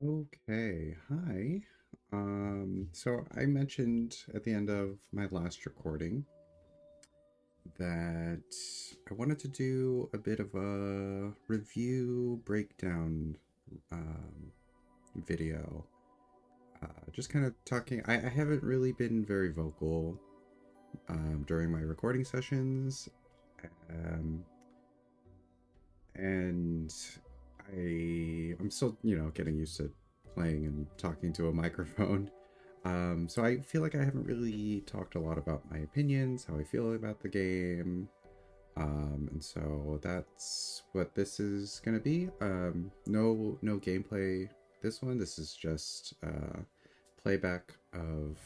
Okay, hi. So I mentioned at the end of my last recording that I wanted to do a bit of a review breakdown um, video. Just kind of talking. I haven't really been very vocal during my recording sessions, um, and I'm still, getting used to playing and talking to a microphone. So I feel like I haven't really talked a lot about my opinions, how I feel about the game. And so that's what this is gonna be. No gameplay. This is just playback of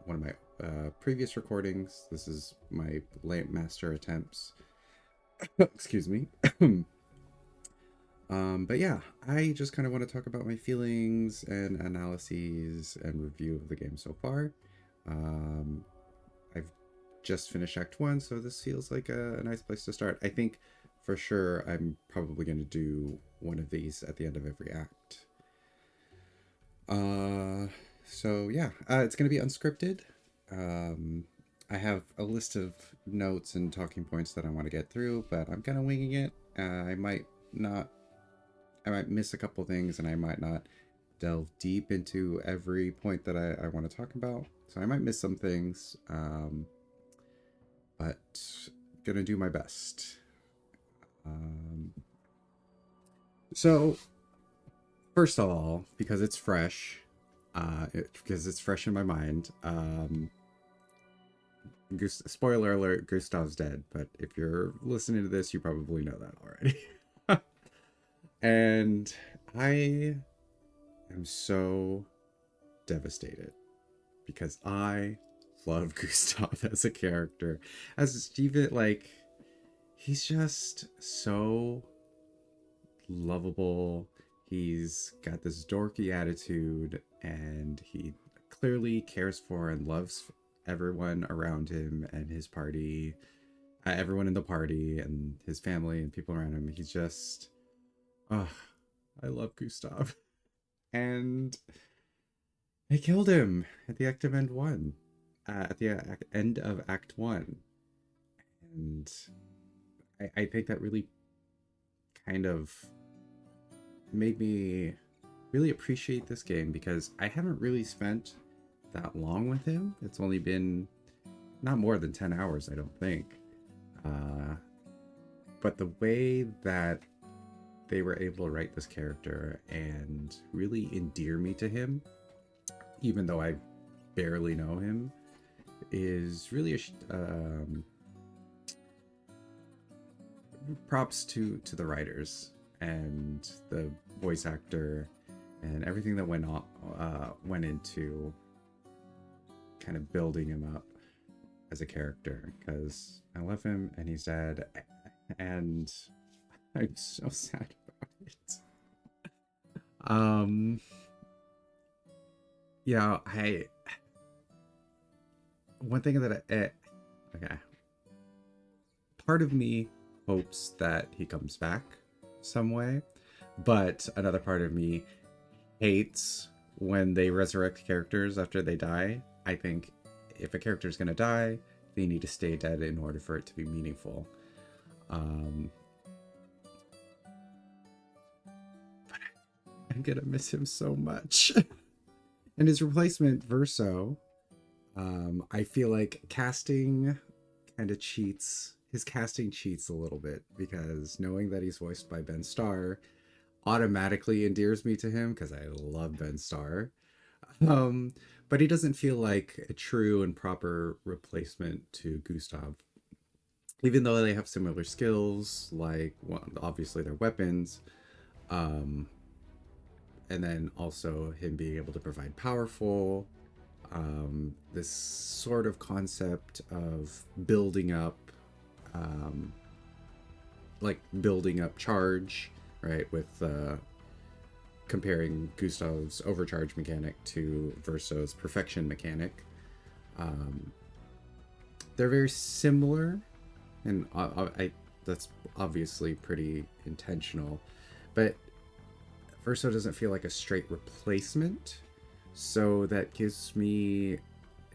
one of my previous recordings. This is my late master attempts. Excuse me. But yeah, I just kind of want to talk about my feelings and analyses and review of the game so far. Um, I've just finished Act 1, so this feels like a nice place to start. I think for sure I'm probably going to do one of these at the end of every act. Uh, so yeah, it's going to be unscripted. Um, I have a list of notes and talking points that I want to get through, but I'm kind of winging it. Not I might miss a couple things and I might not delve deep into every point that I want to talk about. So I might miss some things, but gonna do my best. Um, so, first of all, because it's fresh, because it's fresh in my mind, spoiler alert, Gustav's dead, but if you're listening to this, you probably know that already. And I am so devastated because I love Gustav as a character. As Steven, like, he's just so lovable. He's got this dorky attitude, and he clearly cares for and loves everyone around him and his party, everyone in the party, and his family and people around him. He's just, oh, I love Gustav. And they killed him at the end of Act One, and I think that really kind of made me really appreciate this game because I haven't really spent that long with him. It's only been not more than 10 hours, I don't think. Uh, but the way that they were able to write this character and really endear me to him, even though I barely know him, is really props to the writers and the voice actor and everything that went into kind of building him up as a character, because I love him and he's dead, and I'm so sad about it. Um, yeah, I one thing that okay, part of me hopes that he comes back some way, but another part of me hates when they resurrect characters after they die. I think if a character is going to die, they need to stay dead in order for it to be meaningful. Um, but I'm going to miss him so much. And his replacement, Verso, I feel like casting kind of cheats. His casting cheats a little bit because knowing that he's voiced by Ben Starr automatically endears me to him because I love Ben Starr. Um, but he doesn't feel like a true and proper replacement to Gustav, even though they have similar skills, like, well, obviously their weapons, um, and then also him being able to provide powerful. This sort of concept of building up, um, building up charge, right? With comparing Gustav's overcharge mechanic to Verso's perfection mechanic. Um, they're very similar, and that's obviously pretty intentional. But Verso doesn't feel like a straight replacement, so that gives me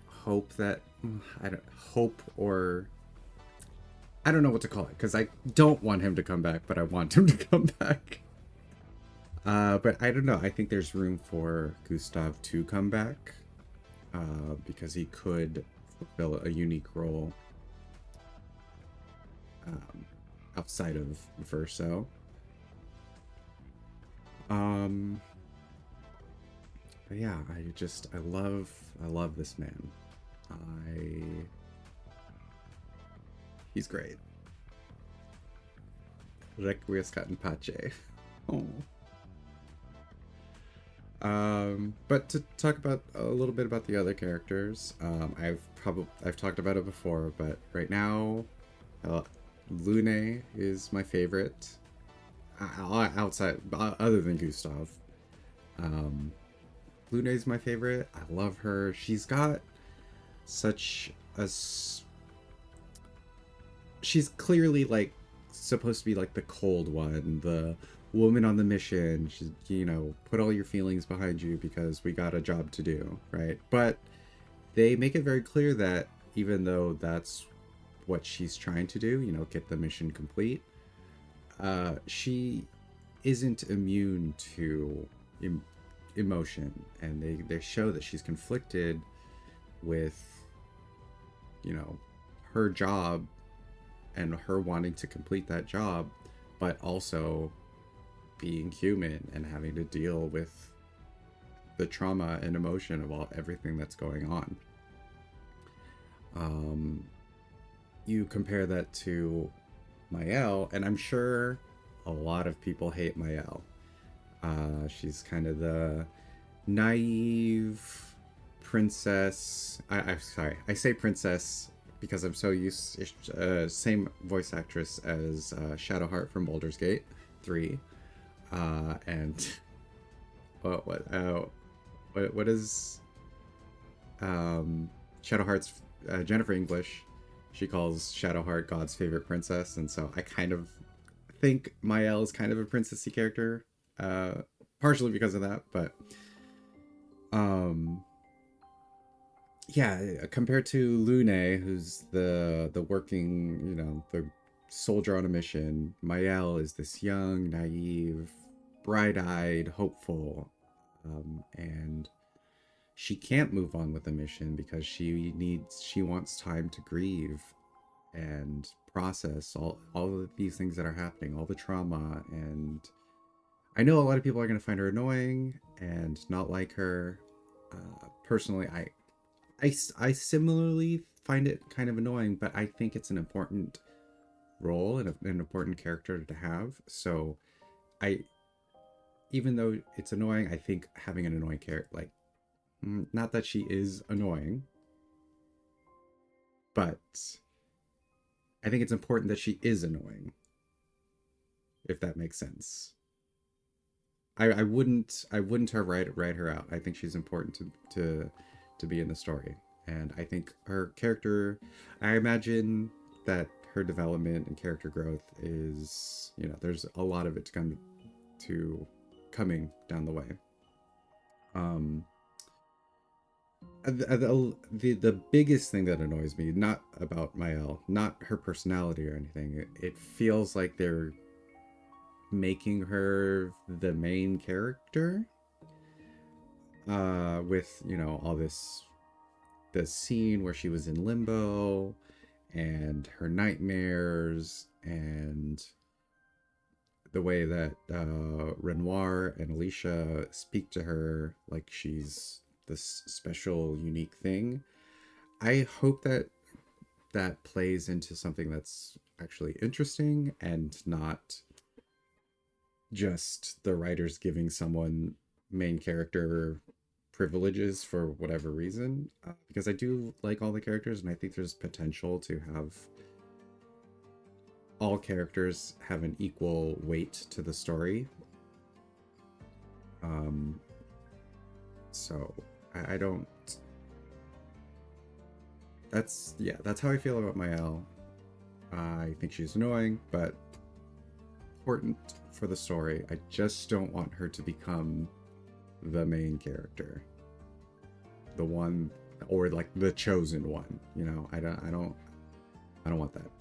hope that I don't hope or I don't know what to call it because I don't want him to come back, but I want him to come back. But I don't know. I think there's room for Gustav to come back because he could fulfill a unique role outside of Verso. But yeah, I love this man. He's great. Requiescat in pace. Oh. But to talk about a little bit about the other characters, I've talked about it before, but right now, Lune is my favorite. Outside, other than Gustav, Lune is my favorite. I love her. She's got such a. She's clearly like supposed to be like the cold one, the woman on the mission. She's, put all your feelings behind you because we got a job to do, right? But they make it very clear that even though that's what she's trying to do, get the mission complete, she isn't immune to emotion, and they show that she's conflicted with, her job and her wanting to complete that job, but also being human and having to deal with the trauma and emotion of everything that's going on. You compare that to Mael, and I'm sure a lot of people hate Mael. She's kind of the naive princess. I'm sorry, I say princess because I'm so used. Same voice actress as Shadowheart from Baldur's Gate 3, and what is Shadowheart's Jennifer English? She calls Shadowheart God's favorite princess, and so I kind of think Mael is kind of a princessy character, partially because of that, but yeah, compared to Lune, who's the working, the soldier on a mission, Mael is this young, naive, bright-eyed, hopeful, and she can't move on with the mission because she wants time to grieve and process all of these things that are happening, all the trauma. And I know a lot of people are going to find her annoying and not like her. Personally, I similarly find it kind of annoying, but I think it's an important role and an important character to have. So even though it's annoying, I think having an annoying character, like, not that she is annoying, but I think it's important that she is annoying, if that makes sense. I wouldn't write her out. I think she's important to be in the story, and I think her character, I imagine that her development and character growth is, there's a lot of it coming down the way. The biggest thing that annoys me, not about Mael, not her personality or anything, it feels like they're making her the main character, with all the scene where she was in limbo and her nightmares and the way that Renoir and Alicia speak to her like she's this special, unique thing. I hope that plays into something that's actually interesting and not just the writers giving someone main character privileges for whatever reason, because I do like all the characters, and I think there's potential to have all characters have an equal weight to the story. So I don't. That's how I feel about Mael. I think she's annoying, but important for the story. I just don't want her to become the main character, the one, or like the chosen one. You know, I don't want that.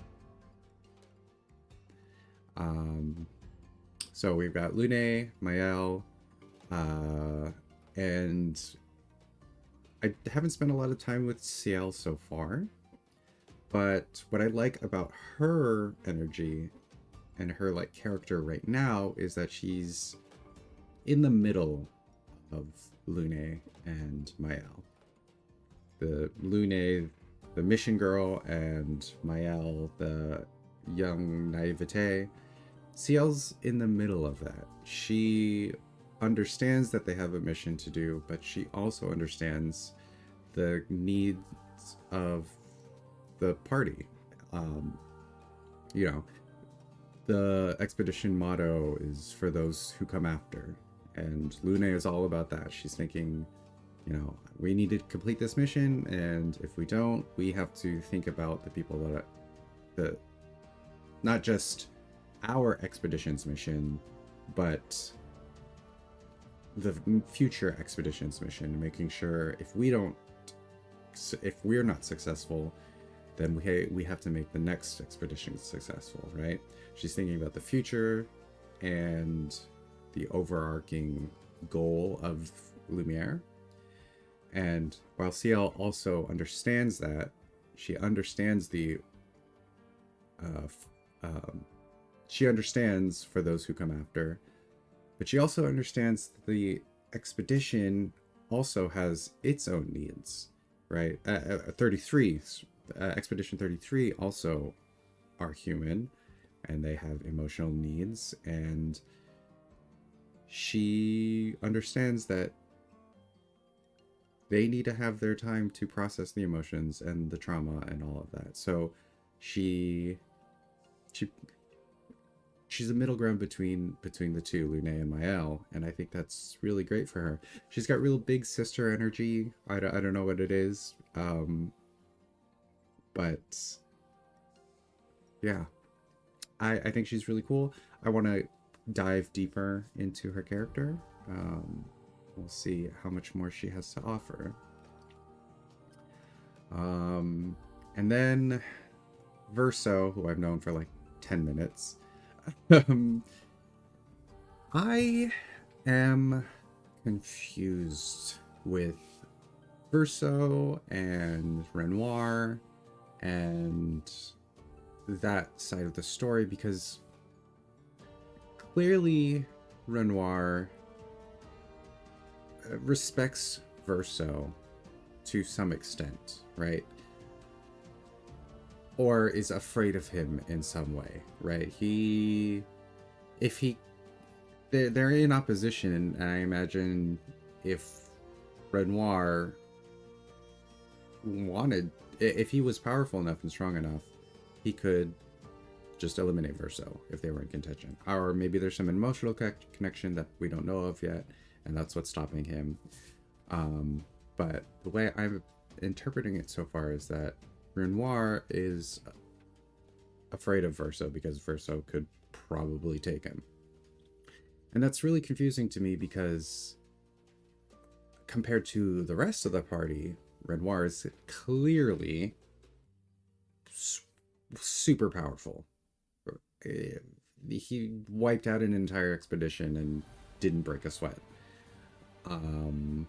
So we've got Lune, Mael, and I haven't spent a lot of time with Ciel so far, but what I like about her energy and her like character right now is that she's in the middle of Lune and Mael. The Lune, the mission girl, and Mael, the young naivete. Ciel's in the middle of that. She understands that they have a mission to do, but she also understands the needs of the party. You know, the expedition motto is for those who come after, and Lune is all about that. She's thinking, you know, we need to complete this mission, and if we don't, we have to think about the people that not just our expedition's mission, but the future expedition's mission, making sure if we're not successful, then we have to make the next expedition successful, right? She's thinking about the future and the overarching goal of Lumiere. And while Ciel also understands that, she understands she understands for those who come after, but she also understands the expedition also has its own needs, right? 33, Expedition 33 also are human, and they have emotional needs, and she understands that they need to have their time to process the emotions and the trauma and all of that. So she's a middle ground between the two, Lune and Mael, and I think that's really great for her. She's got real big sister energy. I don't know what it is, but yeah, I think she's really cool. I want to dive deeper into her character. We'll see how much more she has to offer. And then Verso, who I've known for like 10 minutes. I am confused with Verso and Renoir and that side of the story, because clearly Renoir respects Verso to some extent, right? Or is afraid of him in some way, right? They're in opposition, and I imagine if Renoir if he was powerful enough and strong enough, he could just eliminate Verso if they were in contention. Or maybe there's some emotional connection that we don't know of yet, and that's what's stopping him. But the way I'm interpreting it so far is that Renoir is afraid of Verso because Verso could probably take him. And that's really confusing to me because compared to the rest of the party, Renoir is clearly super powerful. He wiped out an entire expedition and didn't break a sweat. And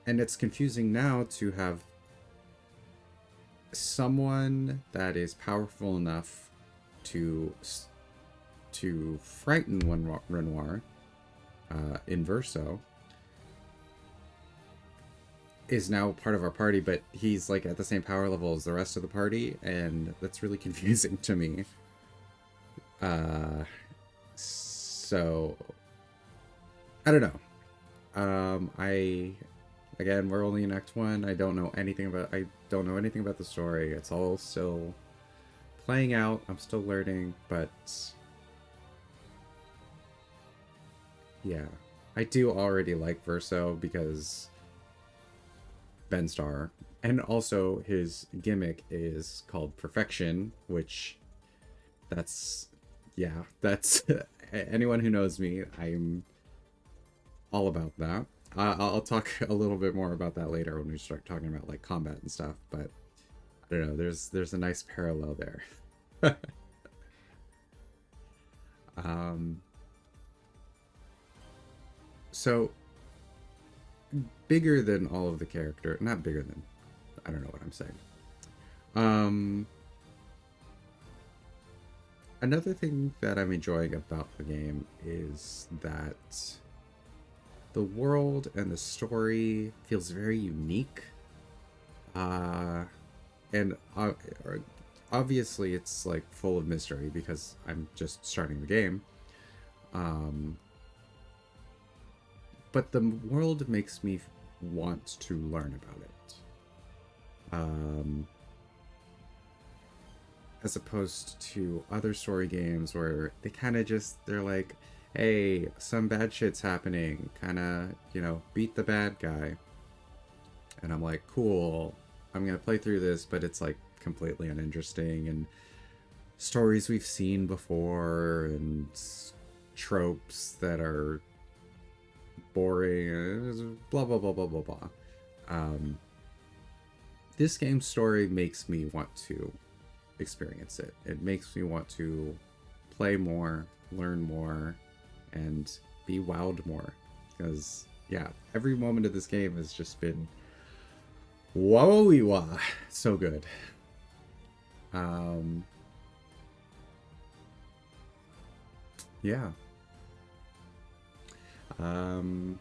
it's confusing now to have someone that is powerful enough to frighten Renoir in Verso is now part of our party, but he's like at the same power level as the rest of the party, and that's really confusing to me. So I don't know. Again, we're only in Act 1. I don't know anything about the story. It's all still playing out. I'm still learning, but yeah. I do already like Verso because Ben Starr, and also his gimmick is called Perfection, which that's Yeah, that's anyone who knows me, I'm all about that. I'll talk a little bit more about that later when we start talking about like combat and stuff, but I don't know, there's a nice parallel there. um so bigger than all of the character, not bigger than, I don't know what I'm saying. Um Another thing that I'm enjoying about the game is that the world and the story feels very unique. Uh, and obviously, it's like full of mystery because I'm just starting the game. Um, but the world makes me want to learn about it. Um, as opposed to other story games where they kind of just, they're like, hey, some bad shit's happening, kind of, beat the bad guy. And I'm like, cool, I'm gonna play through this, but it's like completely uninteresting, and stories we've seen before, and tropes that are boring, blah blah blah blah blah blah. Um, this game's story makes me want to experience it. It makes me want to play more, learn more, and be wowed more. Because yeah, every moment of this game has just been wowie wah, so good. Um, yeah. Um,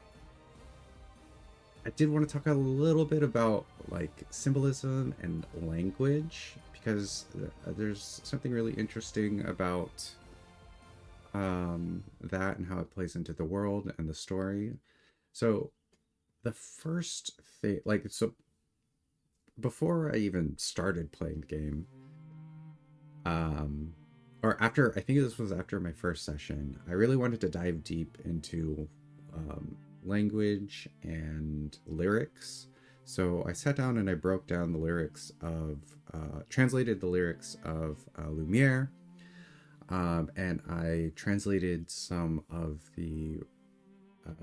I did want to talk a little bit about like symbolism and language because there's something really interesting about that and how it plays into the world and the story. So the first thing, like, so before I even started playing the game, um, or after, I think this was after my first session, I really wanted to dive deep into language and lyrics. So I sat down and I broke down the lyrics of, translated the lyrics of Lumiere, and I translated some of the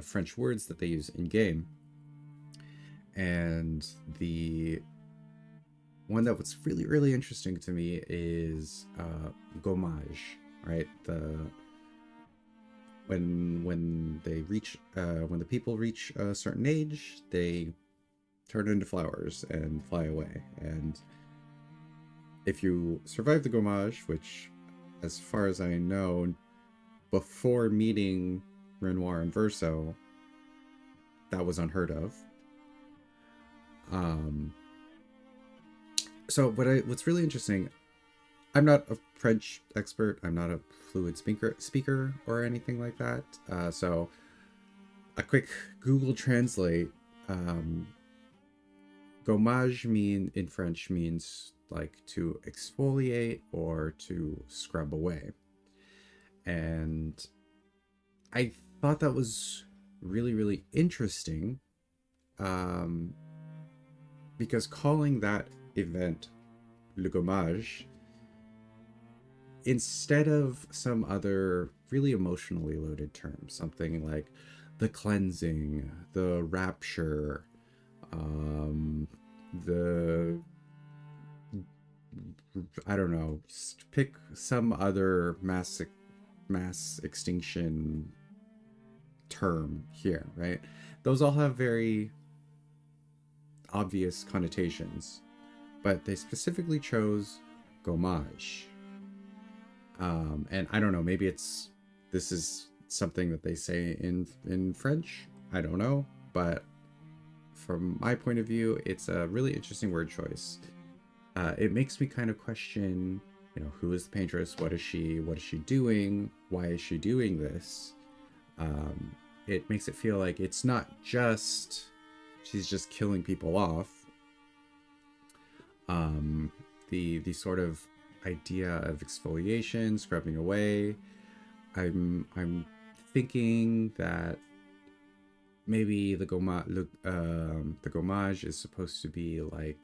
French words that they use in game. And the one that was really, really interesting to me is gommage, right? When they reach when the people reach a certain age, they turn into flowers and fly away. And if you survive the gommage, which, as far as I know, before meeting Renoir and Verso, that was unheard of. Um, what's really interesting, I'm not a French expert. I'm not a fluent speaker or anything like that. So a quick Google Translate. Gommage in French means like to exfoliate or to scrub away. And I thought that was really, really interesting, um, because calling that event le gommage instead of some other really emotionally loaded term, something like the cleansing, the rapture, the, I don't know, just pick some other mass extinction term here, right? Those all have very obvious connotations, but they specifically chose gommage. And I don't know, maybe this is something that they say in French. I don't know, but from my point of view, it's a really interesting word choice. It makes me kind of question, who is the paintress? What is she doing? Why is she doing this? It makes it feel like it's not just she's just killing people off. The sort of idea of exfoliation, scrubbing away. I'm thinking that maybe the gommage is supposed to be like,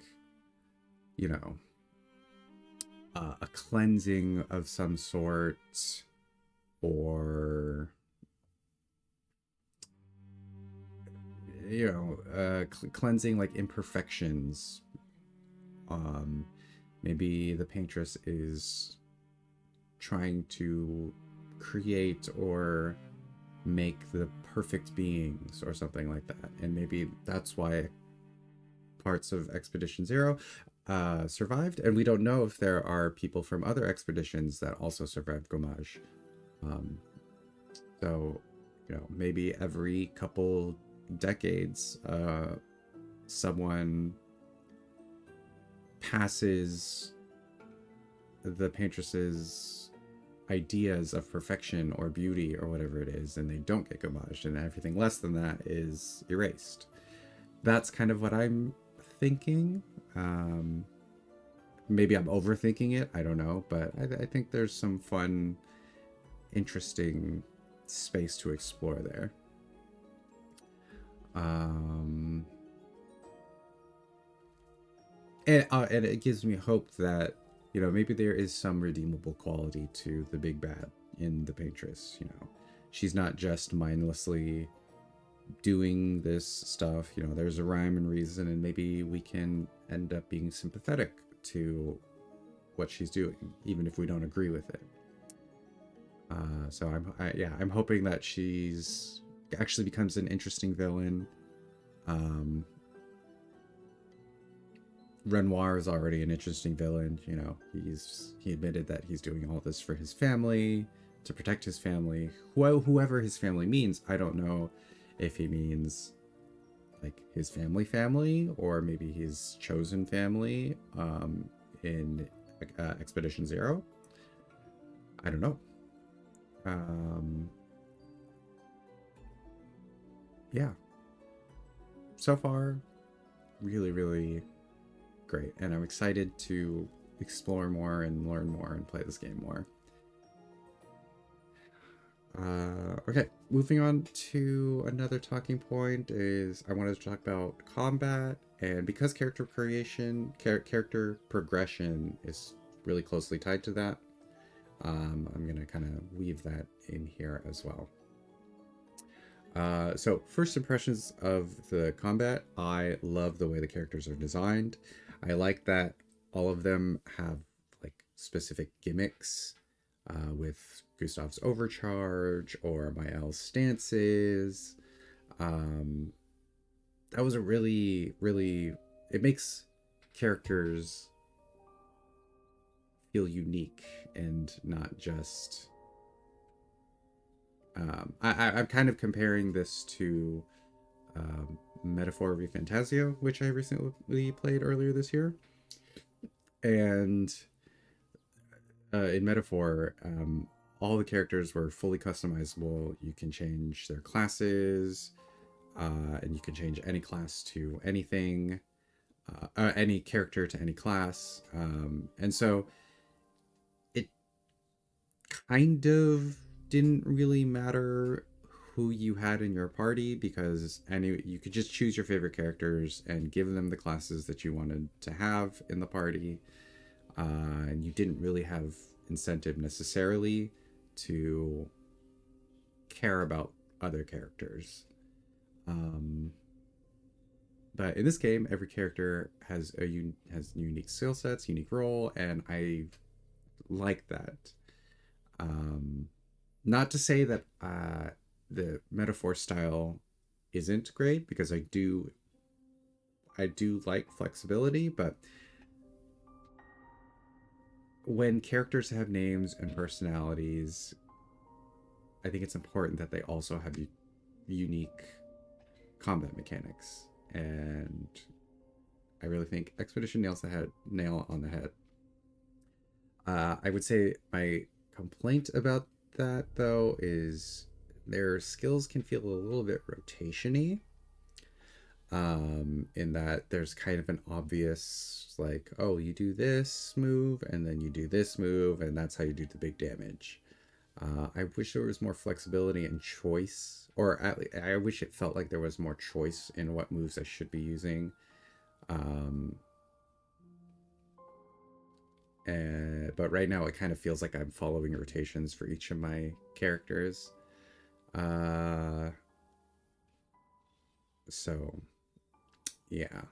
a cleansing of some sort, or cleansing like imperfections. um Maybe the paintress is trying to create or make the perfect beings or something like that, and maybe that's why parts of Expedition Zero survived, and we don't know if there are people from other expeditions that also survived Gomage. um so maybe every couple decades someone passes the paintress's ideas of perfection or beauty or whatever it is, and they don't get gomaged, and everything less than that is erased. That's kind of what I'm thinking. Maybe I'm overthinking it, I don't know, but I think there's some fun, interesting space to explore there. And it gives me hope that maybe there is some redeemable quality to the big bad in the paintress. She's not just mindlessly doing this stuff. There's a rhyme and reason, and maybe we can end up being sympathetic to what she's doing, even if we don't agree with it. So I'm hoping that she's actually becomes an interesting villain. Renoir is already an interesting villain. He admitted that he's doing all this for his family, to protect his family. Whoever his family means, I don't know if he means like his family, or maybe his chosen family in Expedition Zero. I don't know. Yeah. So far, really, really great, and I'm excited to explore more and learn more and play this game more. Okay, moving on to another talking point is I wanted to talk about combat, and because character creation, character progression is really closely tied to that, I'm gonna kind of weave that in here as well. So first impressions of the combat, I love the way the characters are designed. I like that all of them have like specific gimmicks, with Gustav's overcharge or Mael's stances. That was a really, really, it makes characters feel unique and not just I'm kind of comparing this to Metaphor v Fantasio, which I recently played earlier this year. And in Metaphor, all the characters were fully customizable. You can change their classes, and you can change any class to anything, any character to any class. And so it kind of didn't really matter who you had in your party, because you could just choose your favorite characters and give them the classes that you wanted to have in the party, and you didn't really have incentive necessarily to care about other characters. But in this game, every character has unique skill sets, unique role, and I like that. Not to say that the Metaphor style isn't great, because I do like flexibility, but when characters have names and personalities, I think it's important that they also have unique combat mechanics, and I really think Expedition nail on the head. I would say my complaint about that, though, is their skills can feel a little bit rotation-y, in that there's kind of an obvious, like, oh, you do this move and then you do this move, and that's how you do the big damage. I wish there was more flexibility and choice, or at least I wish it felt like there was more choice in what moves I should be using. But right now it kind of feels like I'm following rotations for each of my characters. Uh, so yeah.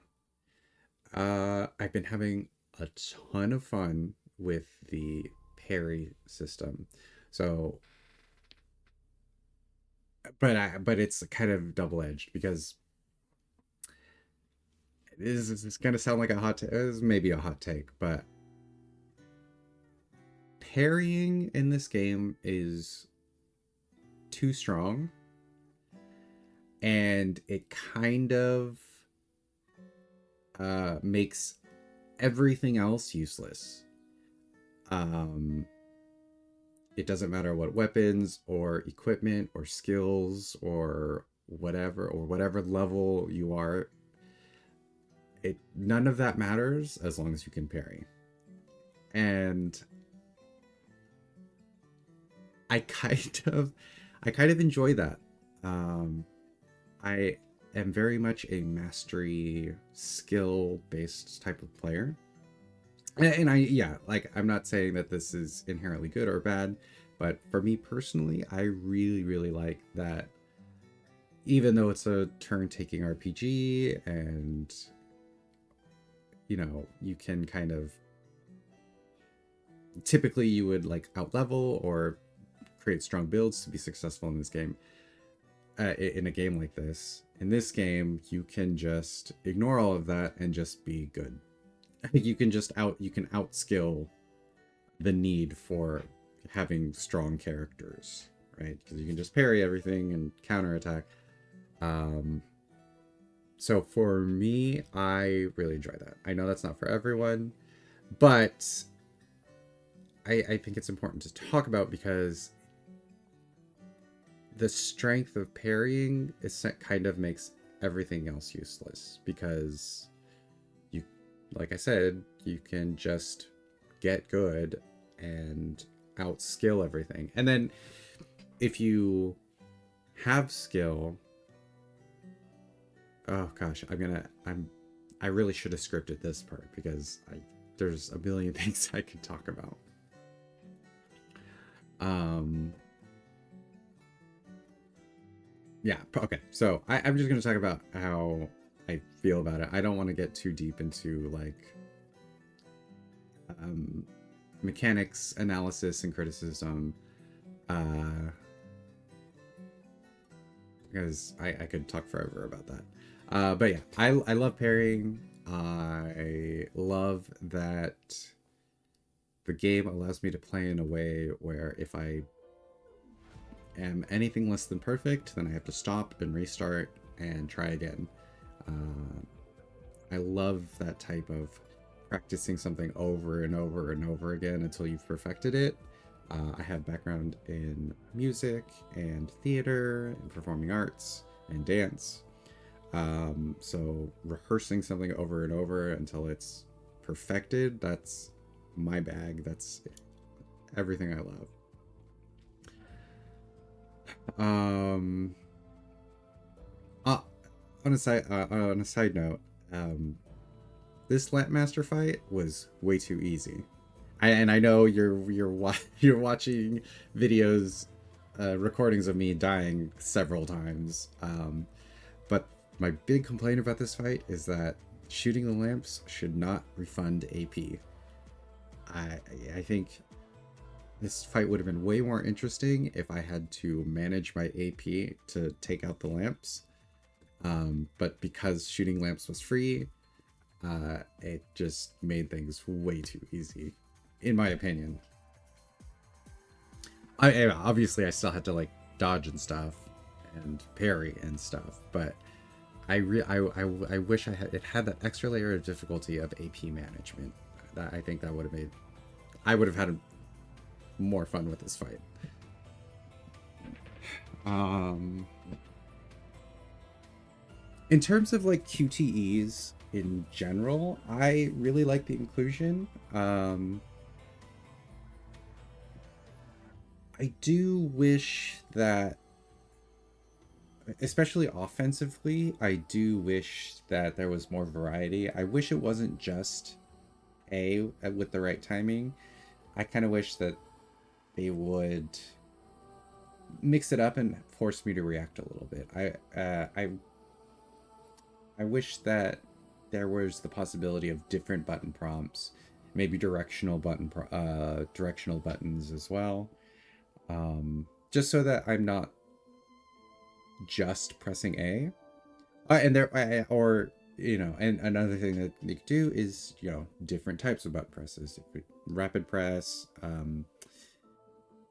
I've been having a ton of fun with the parry system. So, but it's kind of double edged because this is gonna sound like a hot maybe a hot take, but parrying in this game is too strong, and it kind of makes everything else useless. Um, it doesn't matter what weapons or equipment or skills or whatever level you are. It none of that matters as long as you can parry. And I kind of I kind of enjoy that. Um, I am very much a mastery skill based type of player. And I, yeah, like I'm not saying that this is inherently good or bad, but for me personally, I really, really like that even though it's a turn taking RPG and, you know, you can kind of typically you would like out level or create strong builds to be successful in this game. In a game like this, in this game, you can just ignore all of that and just be good. You can outskill the need for having strong characters, right? Because you can just parry everything and counterattack. Um, so for me, I really enjoy that. I know that's not for everyone, but I think it's important to talk about because the strength of parrying is kind of makes everything else useless because you, like I said, you can just get good and outskill everything. And then if you have skill, oh gosh, I really should have scripted this part because there's a million things I could talk about. Um, yeah, okay. So I'm just gonna talk about how I feel about it. I don't want to get too deep into like mechanics, analysis, and criticism, because I could talk forever about that. But yeah, I love parrying. I love that the game allows me to play in a way where if I am anything less than perfect, then I have to stop and restart and try again. I love that type of practicing something over and over and over again until you've perfected it. I have background in music and theater and performing arts and dance. So rehearsing something over and over until it's perfected, that's my bag. That's everything I love. Um, uh, on a side note, this Lampmaster fight was way too easy. And I know you're watching videos, recordings of me dying several times. But my big complaint about this fight is that shooting the lamps should not refund AP. I think this fight would have been way more interesting if I had to manage my AP to take out the lamps. But because shooting lamps was free, it just made things way too easy, in my opinion. Obviously I still had to like dodge and stuff and parry and stuff, but I wish it had that extra layer of difficulty of AP management. That I think that would have made I would have had more fun with this fight. In terms of like QTEs in general, I really like the inclusion. I do wish that, especially offensively, I do wish that there was more variety. I wish it wasn't just A with the right timing. I kind of wish that they would mix it up and force me to react a little bit. I wish that there was the possibility of different button prompts, maybe directional buttons as well, just so that I'm not just pressing A. And or and another thing that you could do is different types of button presses. Rapid press,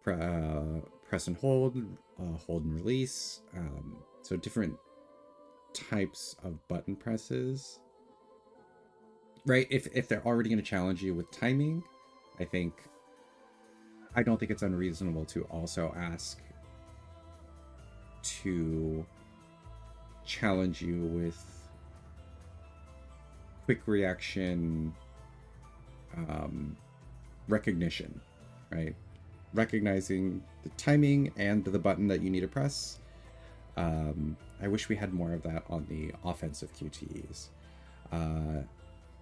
press and hold, hold and release. So different types of button presses, right? If they're already going to challenge you with timing, I don't think it's unreasonable to also ask to challenge you with quick reaction recognition, right? Recognizing the timing and the button that you need to press. I wish we had more of that on the offensive QTEs.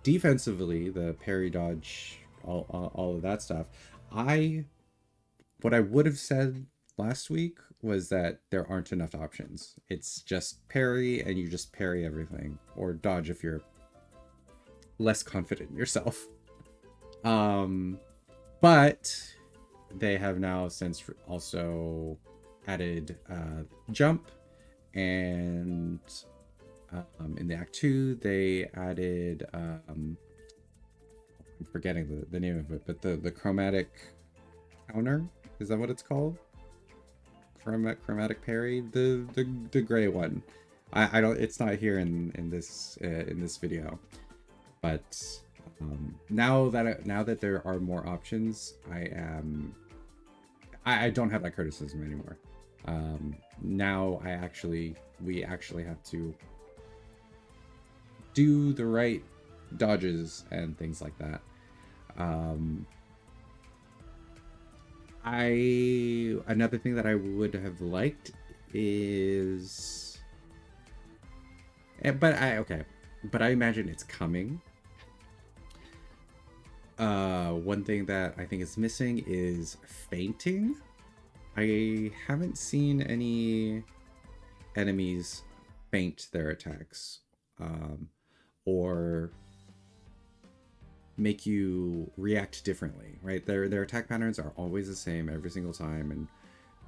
Defensively, the parry, dodge, all of that stuff. What I would have said last week was that there aren't enough options. It's just parry and you just parry everything, or dodge if you're less confident in yourself. But they have now since also added jump, and in the Act 2 they added I'm forgetting the name of it, but the chromatic counter, is that what it's called? Chromatic parry, the gray one. I don't, it's not here in this video, but now that there are more options, I don't have that criticism anymore. Now we actually have to do the right dodges and things like that. Another thing that I would have liked is, but I imagine it's coming. One thing that I think is missing is fainting. I haven't seen any enemies feint their attacks, or make you react differently, right? Their attack patterns are always the same every single time, and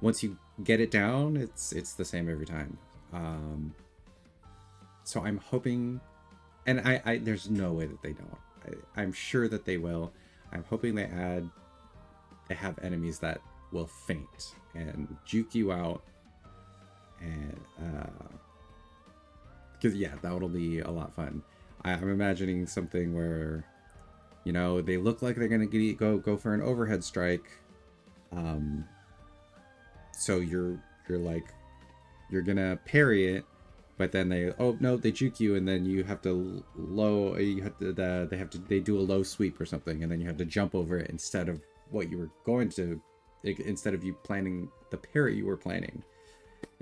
once you get it down, it's the same every time. So I'm hoping, and I there's no way that they don't. I'm sure that they will. I'm hoping they have enemies that will feint and juke you out, and because that'll be a lot of fun. I'm imagining something where they look like they're gonna go for an overhead strike, so you're gonna parry it, but then they juke you, and then you have to they do a low sweep or something, and then you have to jump over it instead of what you were going to, instead of you planning the parry you were planning.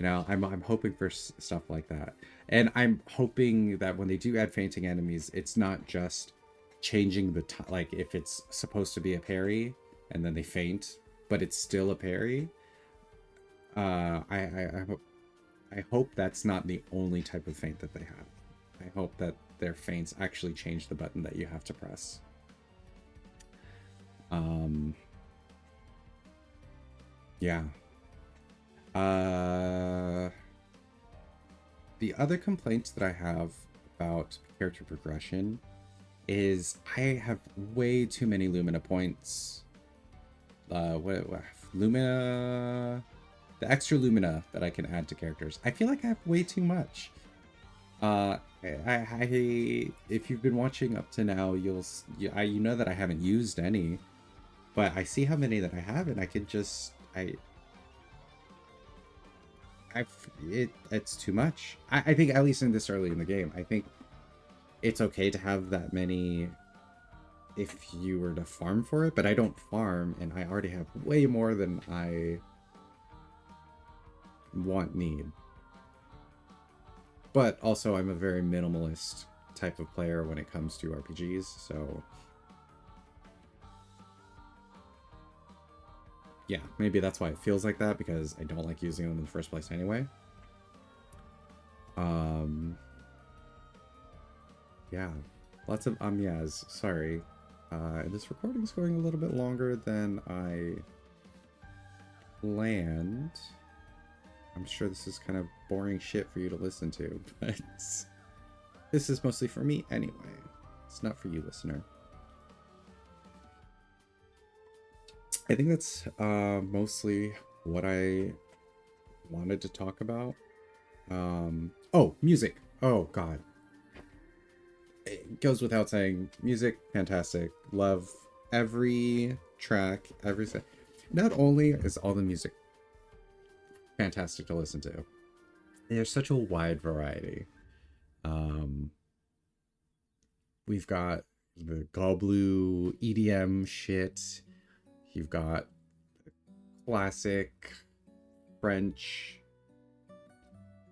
I'm hoping for stuff like that, and I'm hoping that when they do add fainting enemies, it's not just changing the like if it's supposed to be a parry and then they feint, but it's still a parry. I hope that's not the only type of feint that they have. I hope that their feints actually change the button that you have to press. Yeah. The other complaints that I have about character progression is I have way too many Lumina points. Lumina, the extra Lumina that I can add to characters. I feel like I have way too much. If you've been watching up to now, you know that I haven't used any, but I see how many that I have, and I could just it's too much. I think, at least in this early in the game, I think it's okay to have that many if you were to farm for it, but I don't farm, and I already have way more than I need. But also, I'm a very minimalist type of player when it comes to RPGs, so yeah, maybe that's why it feels like that, because I don't like using them in the first place anyway. Yeah, lots of yeahs. Sorry. This recording is going a little bit longer than I planned. I'm sure this is kind of boring shit for you to listen to, but this is mostly for me anyway. It's not for you, listener. I think that's mostly what I wanted to talk about. Oh, music. Oh, God. It goes without saying, music, fantastic. Love every track, everything. Not only is all the music fantastic to listen to, there's such a wide variety. We've got the Goblu EDM shit. You've got classic French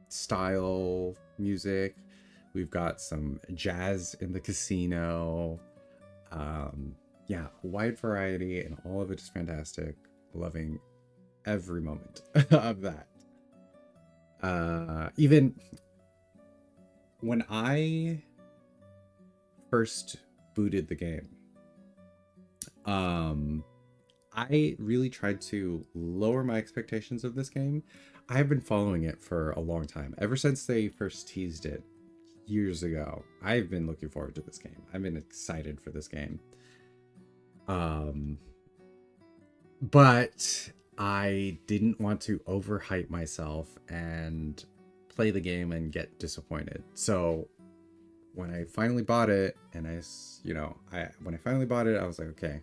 style music. We've got some jazz in the casino. Yeah, wide variety, and all of it is fantastic. Loving every moment of that. Even when I first booted the game, I really tried to lower my expectations of this game. I've been following it for a long time. Ever since they first teased it years ago, I've been looking forward to this game. I've been excited for this game. But I didn't want to overhype myself and play the game and get disappointed. So when I finally bought it, and when I finally bought it, I was like, okay,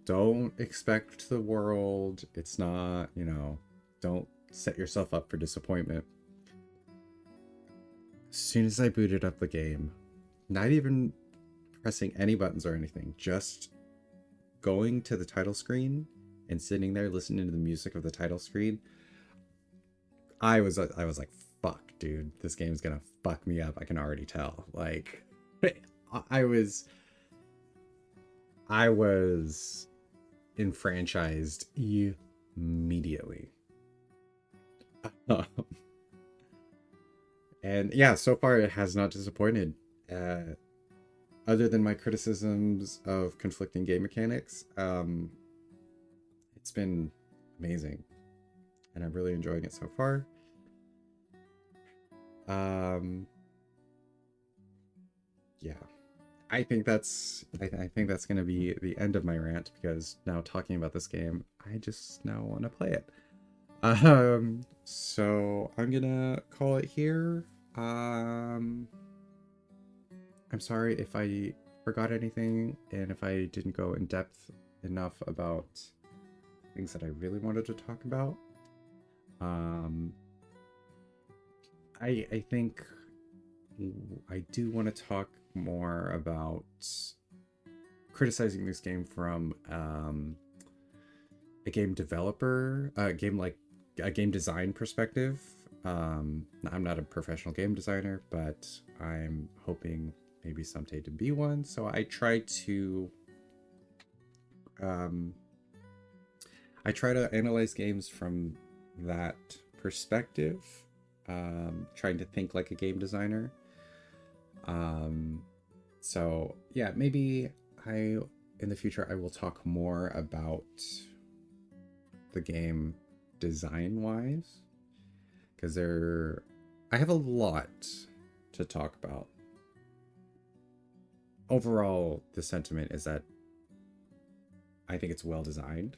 don't expect the world. It's not, don't set yourself up for disappointment. As soon as I booted up the game, not even pressing any buttons or anything, just going to the title screen and sitting there listening to the music of the title screen, I was like, fuck, dude, this game's gonna fuck me up. I can already tell. Like, I was enfranchised immediately. And yeah, so far it has not disappointed. Other than my criticisms of conflicting game mechanics, it's been amazing, and I'm really enjoying it so far. Yeah, I think that's gonna be the end of my rant, because now talking about this game, I just now want to play it. So I'm gonna call it here. I'm sorry if I forgot anything, and if I didn't go in depth enough about things that I really wanted to talk about. I think I do want to talk more about criticizing this game from a game developer, a game design perspective. I'm not a professional game designer, but I'm hoping maybe someday to be one. So I try to analyze games from that perspective, trying to think like a game designer. So yeah, maybe in the future I will talk more about the game design wise, because I have a lot to talk about. Overall, the sentiment is that I think it's well designed.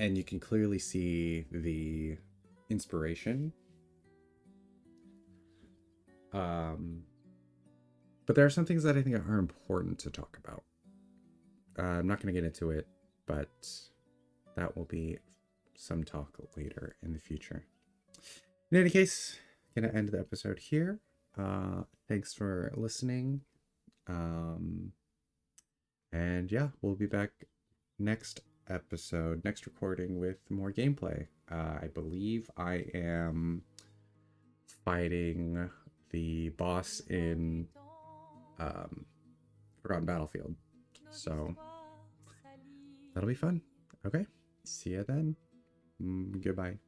And you can clearly see the inspiration. But there are some things that I think are important to talk about. I'm not going to get into it, but that will be some talk later in the future. In any case, I'm going to end the episode here. Thanks for listening. And yeah, we'll be back next recording with more gameplay. I believe I am fighting the boss in Forgotten Battlefield. So that'll be fun. Okay. See ya then. Goodbye.